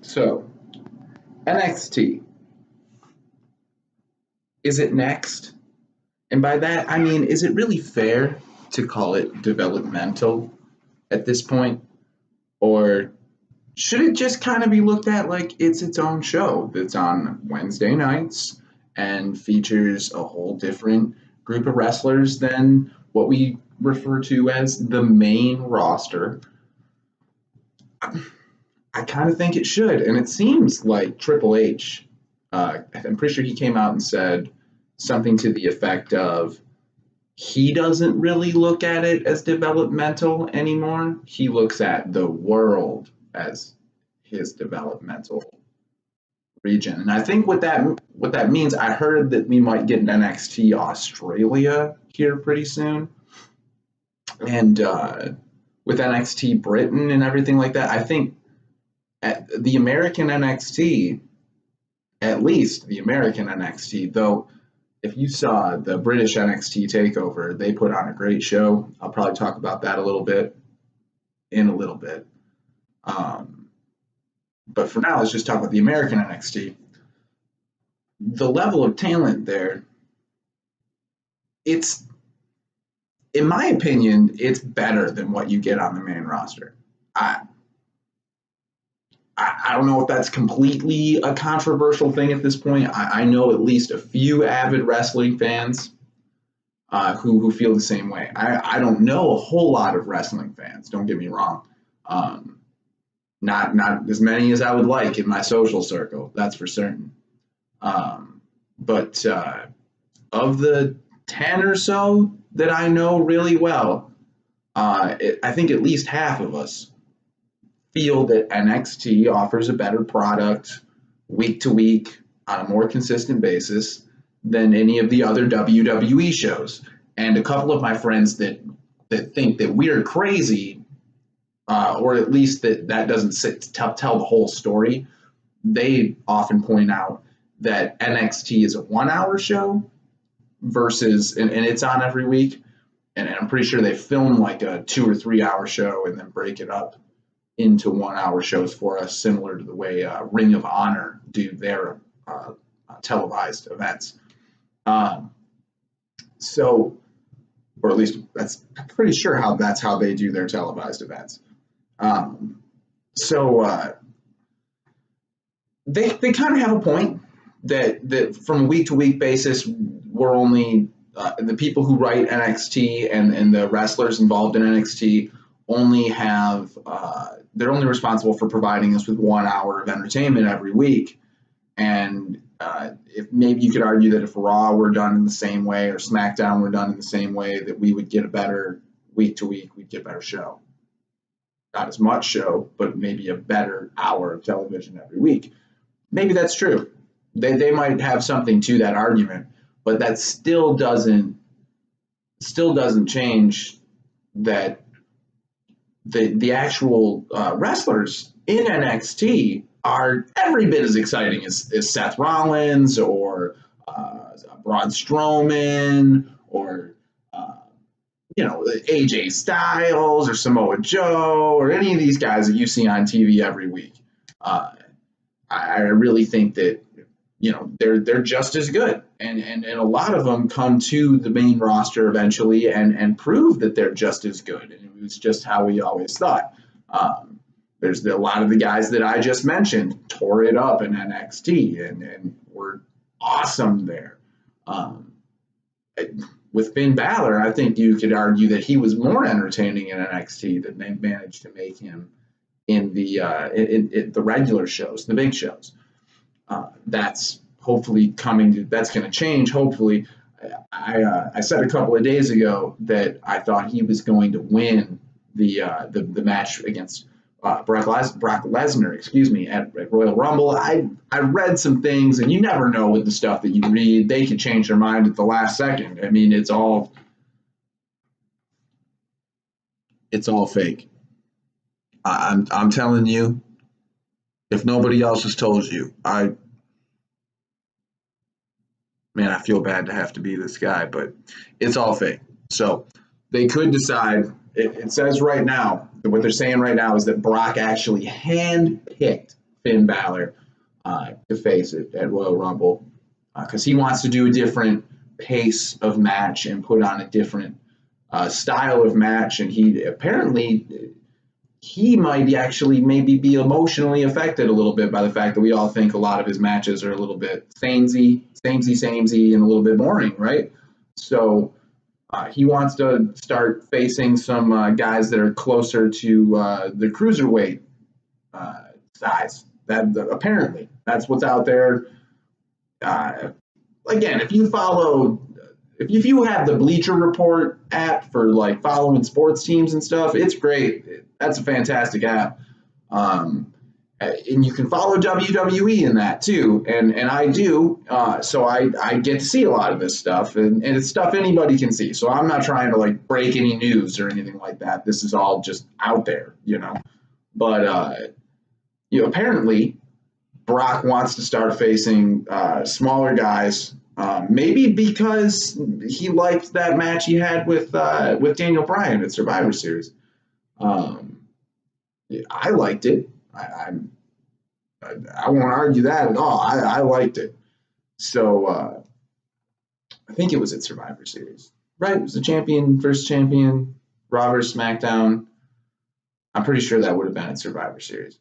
So, NXT, is it next? And by that, I mean, is it really fair to call it developmental at this point? Or should it just kind of be looked at like it's its own show that's on Wednesday nights and features a whole different group of wrestlers than what we refer to as the main roster? I kind of think it should, and it seems like Triple H. I'm pretty sure he came out and said something to the effect of he doesn't really look at it as developmental anymore. He looks at the world as his developmental region, and I think what that means. I heard that we might get an NXT Australia here pretty soon, and with NXT Britain and everything like that, I think the American NXT, at least the American NXT, though, if you saw the British NXT takeover, they put on a great show. I'll probably talk about that a little bit in a little bit. But for now, let's just talk about the American NXT. The level of talent there, it's, in my opinion, it's better than what you get on the main roster. I don't know if that's completely a controversial thing at this point. I know at least a few avid wrestling fans who feel the same way. I don't know a whole lot of wrestling fans, don't get me wrong. Not as many as I would like in my social circle, that's for certain. But of the 10 or so that I know really well, I think at least half of us feel that NXT offers a better product week to week on a more consistent basis than any of the other WWE shows. And a couple of my friends that think that we're crazy, or at least that doesn't tell the whole story, they often point out that NXT is a 1 hour show versus, and it's on every week. And I'm pretty sure they film like a 2 or 3 hour show and then break it up into 1 hour shows for us, similar to the way Ring of Honor do their televised events. So, or at least I'm pretty sure that's how they do their televised events. They kind of have a point that from a week to week basis, we're only the people who write NXT and the wrestlers involved in NXT only have they're only responsible for providing us with 1 hour of entertainment every week. And if maybe you could argue that if Raw were done in the same way or SmackDown were done in the same way, that we would get a better week to week, we'd get a better show. Not as much show, but maybe a better hour of television every week. Maybe that's true. They might have something to that argument, but that still doesn't change that the actual wrestlers in NXT are every bit as exciting as Seth Rollins or Braun Strowman or AJ Styles or Samoa Joe or any of these guys that you see on TV every week. I really think that they're just as good, and a lot of them come to the main roster eventually and prove that they're just as good. And it was just how we always thought. There's a lot of the guys that I just mentioned tore it up in NXT and were awesome there. With Finn Balor, I think you could argue that he was more entertaining in NXT than they managed to make him in the regular shows, the big shows. That's hopefully that's going to change. Hopefully, I said a couple of days ago that I thought he was going to win the match against Brock Lesnar, at Royal Rumble. I read some things, and you never know with the stuff that you read. They could change their mind at the last second. I mean, it's all fake. I'm telling you, if nobody else has told you, I feel bad to have to be this guy, but it's all fake. So they could decide. It says right now, what they're saying right now is that Brock actually handpicked Finn Balor to face it at Royal Rumble, because he wants to do a different pace of match and put on a different style of match, and he might actually maybe be emotionally affected a little bit by the fact that we all think a lot of his matches are a little bit samey, and a little bit boring, right? So he wants to start facing some guys that are closer to the cruiserweight size. That apparently that's what's out there. Again, if you have the Bleacher Report app for like following sports teams and stuff, it's great. That's a fantastic app. And you can follow WWE in that too, and I do. So I get to see a lot of this stuff, and it's stuff anybody can see. So I'm not trying to like break any news or anything like that. This is all just out there, you know. But apparently Brock wants to start facing smaller guys. Maybe because he liked that match he had with Daniel Bryan at Survivor Series. I liked it. I won't argue that at all. I liked it. So I think it was at Survivor Series, right? It was the champion versus champion, Raw versus SmackDown. I'm pretty sure that would have been at Survivor Series.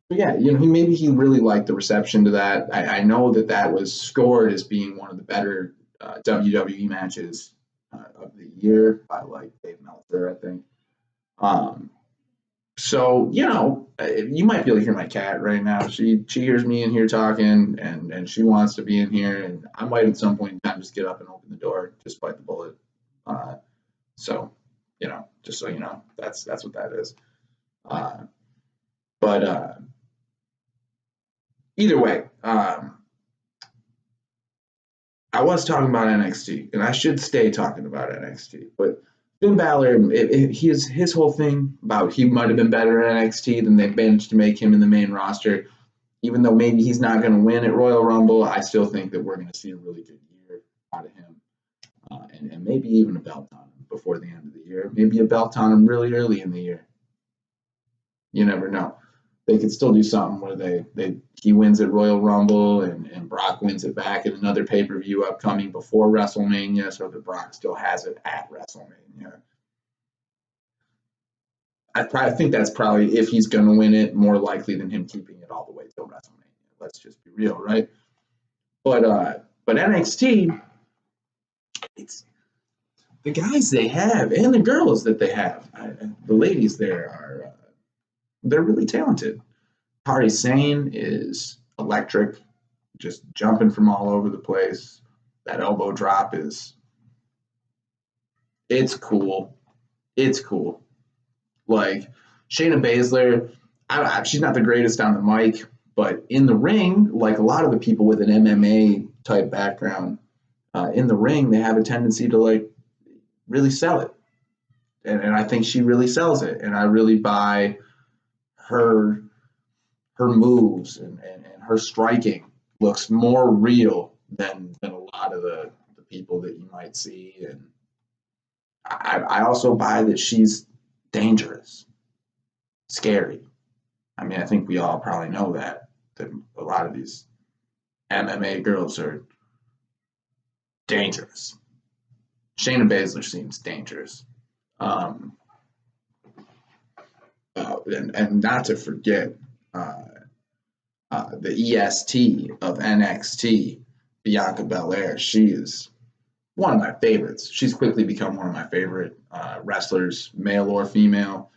Yeah, maybe he really liked the reception to that. I know that was scored as being one of the better WWE matches of the year by like Dave Meltzer, I think. So you might be able to hear my cat right now. She hears me in here talking, and she wants to be in here, and I might at some point in time just get up and open the door, just bite the bullet. So just so you know, that's what that is. But either way, I was talking about NXT, and I should stay talking about NXT, but Finn Balor, his whole thing about he might have been better in NXT than they've managed to make him in the main roster. Even though maybe he's not going to win at Royal Rumble, I still think that we're going to see a really good year out of him, and maybe even a belt on him before the end of the year. Maybe a belt on him really early in the year. You never know. They could still do something where he wins at Royal Rumble and Brock wins it back in another pay-per-view upcoming before WrestleMania, so that Brock still has it at WrestleMania. I think that's probably, if he's going to win it, more likely than him keeping it all the way till WrestleMania. Let's just be real, right? But NXT, it's the guys they have and the girls that they have. The ladies there are they're really talented. Kairi Sane is electric, just jumping from all over the place. That elbow drop it's cool. It's cool. Like Shayna Baszler, she's not the greatest on the mic, but in the ring, like a lot of the people with an MMA type background, in the ring, they have a tendency to like really sell it. And I think she really sells it. And I really buy her moves and her striking looks more real than a lot of the people that you might see. And I also buy that she's dangerous, scary. I mean, I think we all probably know that a lot of these MMA girls are dangerous. Shayna Baszler seems dangerous. And not to forget the EST of NXT, Bianca Belair. She is one of my favorites. She's quickly become one of my favorite wrestlers, male or female,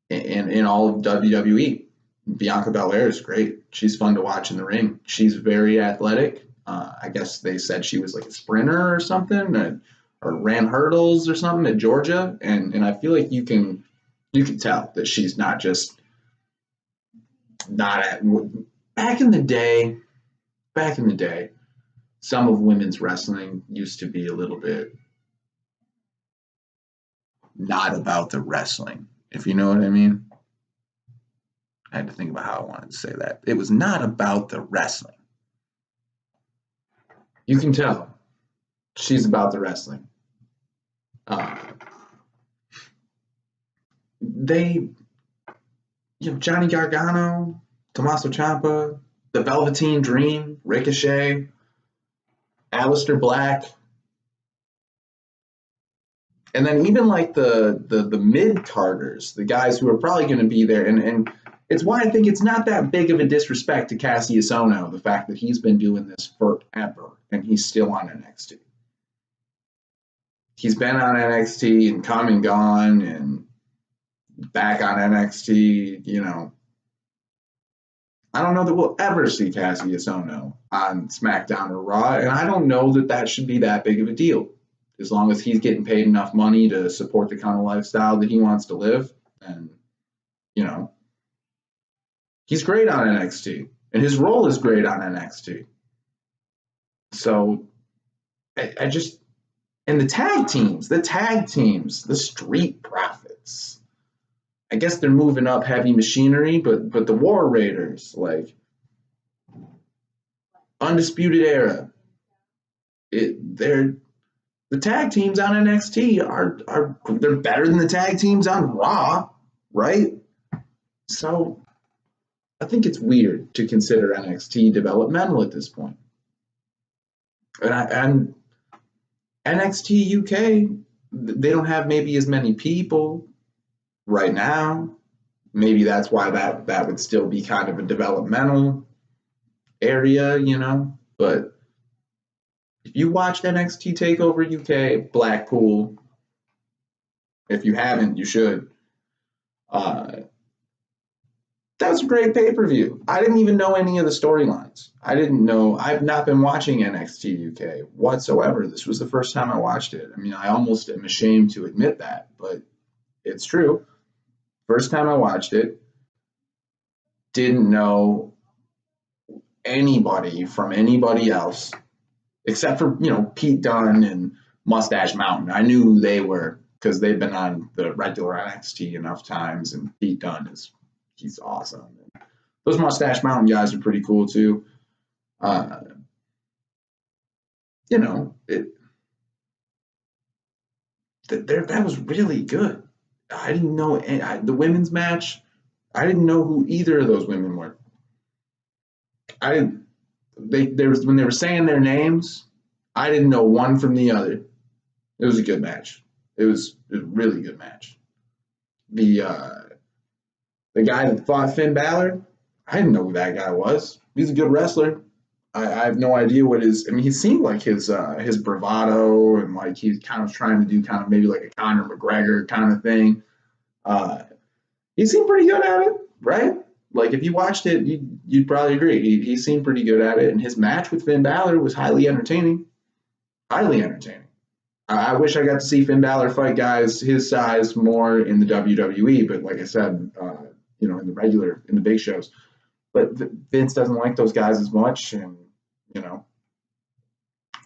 in all of WWE. Bianca Belair is great. She's fun to watch in the ring. She's very athletic. I guess they said she was like a sprinter or something, or ran hurdles or something at Georgia. And I feel like you can tell that she's not just not at. Back in the day, some of women's wrestling used to be a little bit not about the wrestling, if you know what I mean. I had to think about how I wanted to say that. It was not about the wrestling. You can tell she's about the wrestling. they, Johnny Gargano, Tommaso Ciampa, the Velveteen Dream, Ricochet, Aleister Black, and then even like the mid carders, the guys who are probably going to be there, and it's why I think it's not that big of a disrespect to Cassius Ohno, the fact that he's been doing this forever and he's still on NXT. He's been on NXT and come and gone and back on NXT, I don't know that we'll ever see Cassius Ohno on SmackDown or Raw, and I don't know that that should be that big of a deal. As long as he's getting paid enough money to support the kind of lifestyle that he wants to live, and, he's great on NXT, and his role is great on NXT. So, I just, and the tag teams, the Street Profits, I guess they're moving up Heavy Machinery, but the War Raiders, like Undisputed Era, the tag teams on NXT are they're better than the tag teams on Raw, right? So I think it's weird to consider NXT developmental at this point. And NXT UK, they don't have maybe as many people right now. Maybe that's why that would still be kind of a developmental area, But if you watched NXT TakeOver UK, Blackpool, if you haven't, you should. That was a great pay-per-view. I didn't even know any of the storylines. I've not been watching NXT UK whatsoever. This was the first time I watched it. I mean, I almost am ashamed to admit that, but it's true. First time I watched it, didn't know anybody from anybody else, except for, Pete Dunne and Mustache Mountain. I knew who they were because they've been on the regular NXT enough times, and Pete Dunne he's awesome. Those Mustache Mountain guys are pretty cool too. That was really good. I didn't know the women's match. I didn't know who either of those women were. When they were saying their names, I didn't know one from the other. It was a good match. It was a really good match. The guy that fought Finn Balor, I didn't know who that guy was. He's a good wrestler. I have no idea what he seemed like his bravado, and like he's kind of trying to do kind of maybe like a Conor McGregor kind of thing. He seemed pretty good at it, right? Like if you watched it, you'd probably agree. He seemed pretty good at it, and his match with Finn Balor was highly entertaining. Highly entertaining. I wish I got to see Finn Balor fight guys his size more in the WWE, but like I said, in the big shows. But Vince doesn't like those guys as much, and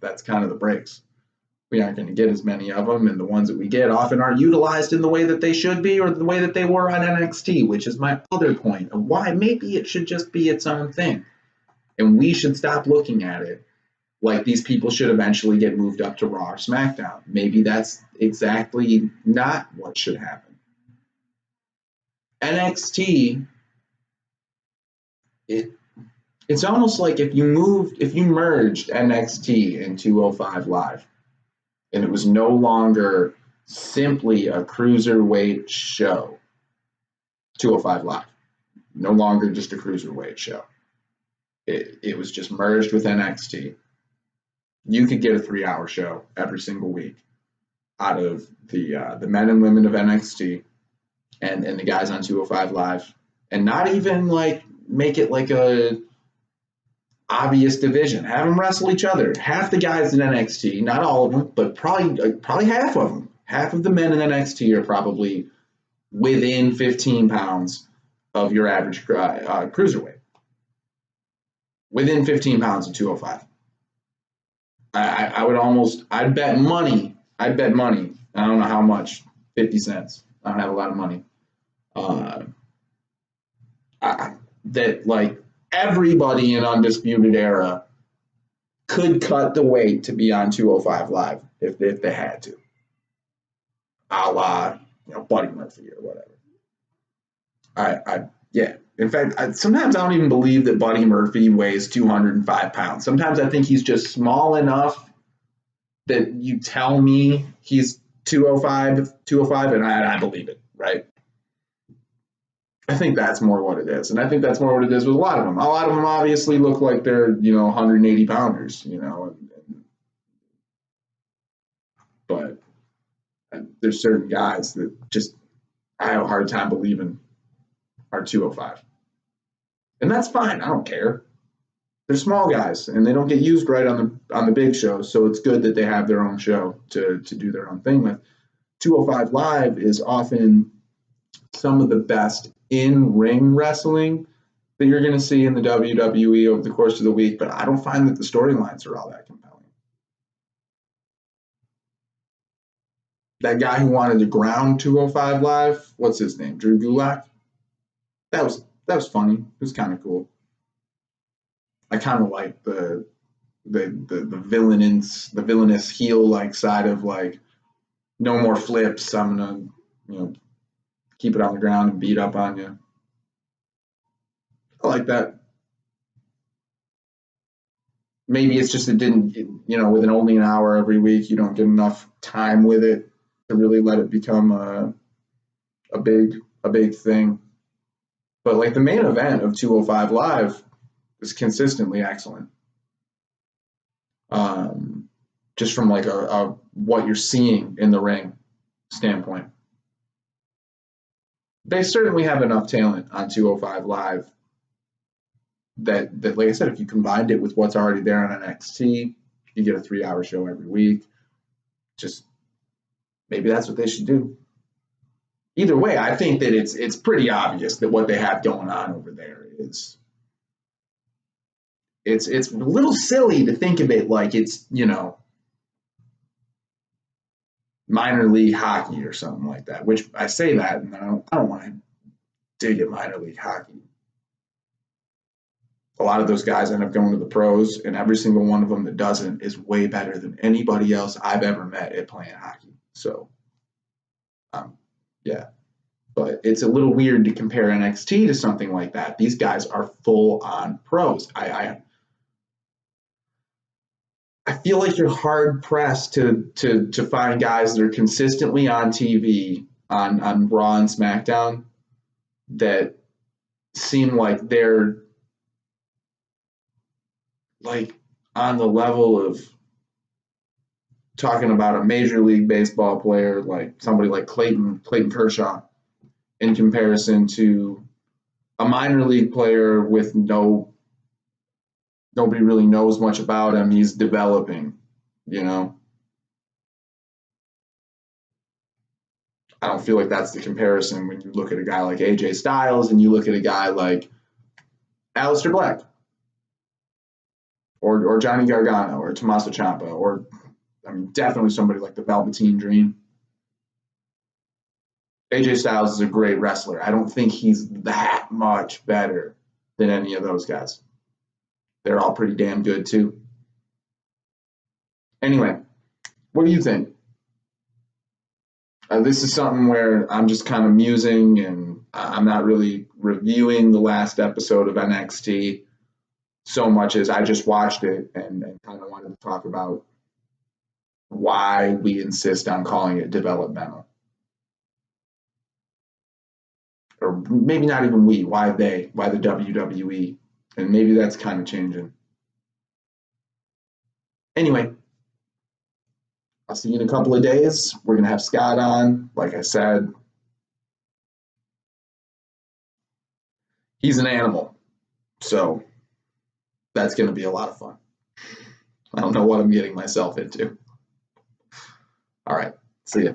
that's kind of the breaks. We aren't going to get as many of them, and the ones that we get often aren't utilized in the way that they should be, or the way that they were on NXT, which is my other point of why maybe it should just be its own thing, and we should stop looking at it like these people should eventually get moved up to Raw or SmackDown. Maybe that's exactly not what should happen. NXT, it's almost like if you merged NXT and 205 Live, and it was no longer simply a cruiserweight show, 205 Live, no longer just a cruiserweight show. It was just merged with NXT. You could get a 3-hour show every single week out of the men and women of NXT and the guys on 205 Live, and not even like make it like a obvious division. Have them wrestle each other. Half the guys in NXT, not all of them, but probably half of them. Half of the men in NXT are probably within 15 pounds of your average cruiserweight. Within 15 pounds of 205. I'd bet money. I don't know how much, 50 cents. I don't have a lot of money. That like everybody in Undisputed Era could cut the weight to be on 205 Live if they had to. A la, Buddy Murphy or whatever. Yeah. In fact, sometimes I don't even believe that Buddy Murphy weighs 205 pounds. Sometimes I think he's just small enough that you tell me he's 205, and I believe it, right? I think that's more what it is. And I think that's more what it is with a lot of them. A lot of them obviously look like they're, 180 pounders, but there's certain guys that just I have a hard time believing are 205. And that's fine. I don't care. They're small guys and they don't get used right on the big shows, so it's good that they have their own show to do their own thing with. 205 Live is often some of the best in-ring wrestling that you're going to see in the WWE over the course of the week, but I don't find that the storylines are all that compelling. That guy who wanted to ground 205 Live, what's his name? Drew Gulak? That was funny. It was kind of cool. I kind of like the villainous heel like side of like no more flips. I'm gonna keep it on the ground and beat up on you. I like that. Maybe it's just it didn't with only an hour every week you don't get enough time with it to really let it become a big thing. But like the main event of 205 Live is consistently excellent. Just from like a what you're seeing in the ring standpoint. They certainly have enough talent on 205 Live that like I said, if you combined it with what's already there on NXT, you get a 3-hour show every week. Just maybe that's what they should do. Either way, I think that it's pretty obvious that what they have going on over there is it's a little silly to think of it like it's minor league hockey or something like that, which I say that and I don't want to dig at minor league hockey. A lot of those guys end up going to the pros, and every single one of them that doesn't is way better than anybody else I've ever met at playing hockey. So, yeah. But it's a little weird to compare NXT to something like that. These guys are full-on pros. I feel like you're hard-pressed to find guys that are consistently on TV, on Raw and SmackDown, that seem like they're like on the level of talking about a Major League Baseball player, like somebody like Clayton Kershaw, in comparison to a minor league player with nobody really knows much about him. He's developing, I don't feel like that's the comparison when you look at a guy like AJ Styles and you look at a guy like Aleister Black or Johnny Gargano or Tommaso Ciampa or definitely somebody like the Velveteen Dream. AJ Styles is a great wrestler. I don't think he's that much better than any of those guys. They're all pretty damn good too. Anyway, what do you think? This is something where I'm just kind of musing and I'm not really reviewing the last episode of NXT so much as I just watched it and kind of wanted to talk about why we insist on calling it developmental. Or maybe not even we, why the WWE, and maybe that's kind of changing. Anyway, I'll see you in a couple of days. We're going to have Scott on, like I said. He's an animal, so that's going to be a lot of fun. I don't know what I'm getting myself into. All right, see ya.